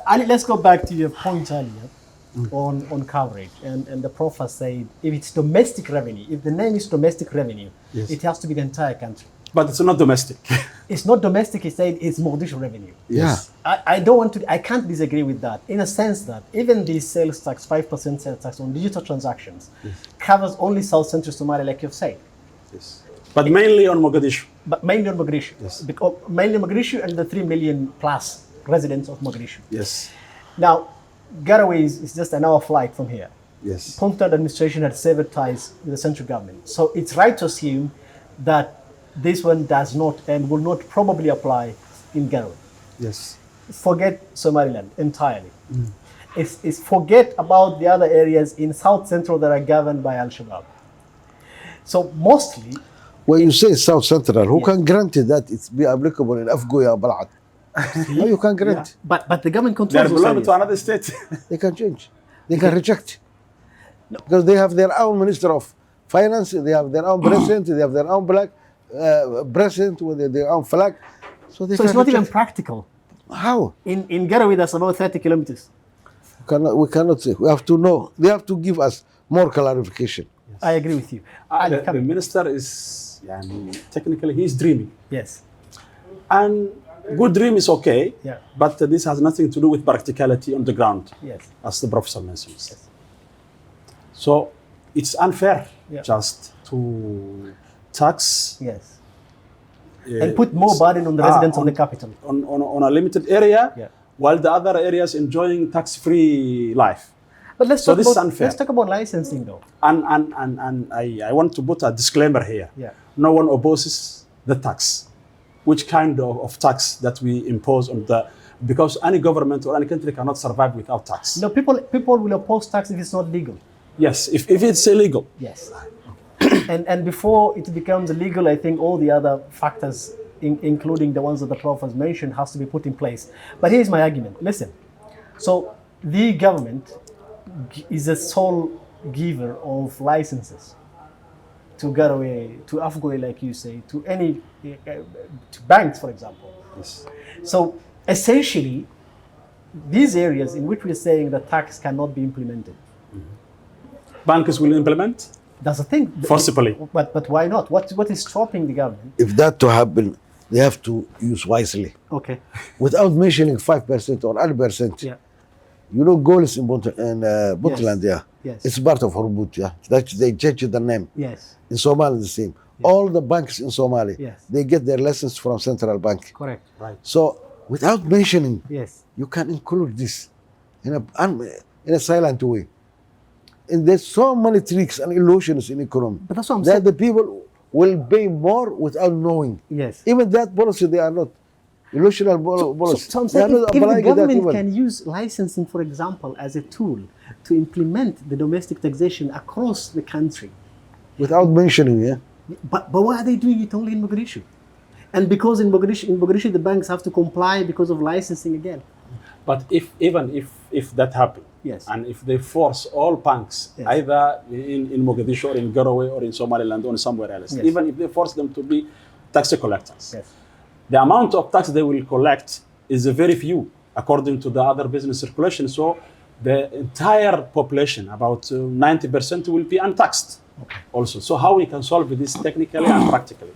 Ali, let's go back to your point earlier on coverage. And the prof has said if it's domestic revenue, if the name is domestic revenue, Yes. it has to be the entire country. But it's not domestic. It's not domestic, he said, it's Mogadishu revenue. Yes. I can't disagree with that in a sense that even the sales tax, 5% sales tax on digital transactions covers only South Central Somalia, like you've said. Yes. But mainly on Mogadishu. But mainly on Mogadishu. Yes. Because mainly Mogadishu and the 3 million plus residents of Mogadishu. Yes. Now, Garowe is just an hour flight from here. Yes. Puntland administration had severed ties with the central government. So it's right to assume that this one does not and will not probably apply in Garowe. Yes. Forget Somaliland entirely. It's forget about the other areas in South Central that are governed by Al-Shabaab. So mostly, When you say South Central, who Yes. can guarantee that it's be applicable in Afgoya Balad? How you can guarantee? but the government They controls are those belonging areas. to another state. They can change. They can reject. Because they have their own Minister of Finance, they have their own president, they have their own president with their own flag. So they So can it's not even reject. practical. How? In Garowe, that's about 30 kilometers. We cannot say. We have to know. They have to give us more clarification. I agree with you. Ali, The come. minister is, technically, he's dreaming. Yes. And good dream is okay, Yeah. but this has nothing to do with practicality on the ground, Yes. as the professor mentions. So it's unfair Yeah. just to tax Yes. And put more burden on the residents of the capital. on a limited area, Yeah. while the other areas enjoying tax-free life. But let's So talk this is about unfair. let's talk about licensing though. And I want to put a disclaimer here. Yeah. No one opposes the tax. Which kind of tax that we impose on the, because any government or any country cannot survive without tax. No, people will oppose tax if it's not legal. Yes, if it's illegal. Yes. and before it becomes illegal, I think all the other factors, including the ones that the Prof has mentioned, has to be put in place. But here's my argument. Listen. So the government is a sole giver of licenses to Garowe, to Afgoye, like you say, to any, to banks, for example. Yes. So essentially, these areas in which we're saying that tax cannot be implemented, Banks will implement that's the thing. forcibly. But why not? What is stopping the government? If that to happen, they have to use wisely. Okay. Without mentioning 5% or 1%. Yeah. You know, goals in Puntland, yeah. Yes. It's part of Hormuz, yeah. That they changed the name. Yes. In Somalia, the same. All the banks in Somalia, Yes. they get their lessons from central bank. Correct. Right. So, without mentioning, Yes. you can include this in a silent way. And there's so many tricks and illusions in economy But that's what I'm that saying. the people will pay more without knowing. Yes. Even that policy, they are not illusional policy. So I'm They are saying not if the applying that government even. can use licensing, for example, as a tool to implement the domestic taxation across the country, Without mentioning, yeah. but why are they doing it only in Mogadishu? And because in Mogadishu the banks have to comply because of licensing again. But even if that happens, Yes. and if they force all banks, Yes. either in Mogadishu or in Garowe or in Somaliland or somewhere else, Yes. even if they force them to be tax collectors, Yes. the amount of tax they will collect is very few according to the other business circulation. So the entire population, about 90%, will be untaxed also. So how we can solve this technically and practically?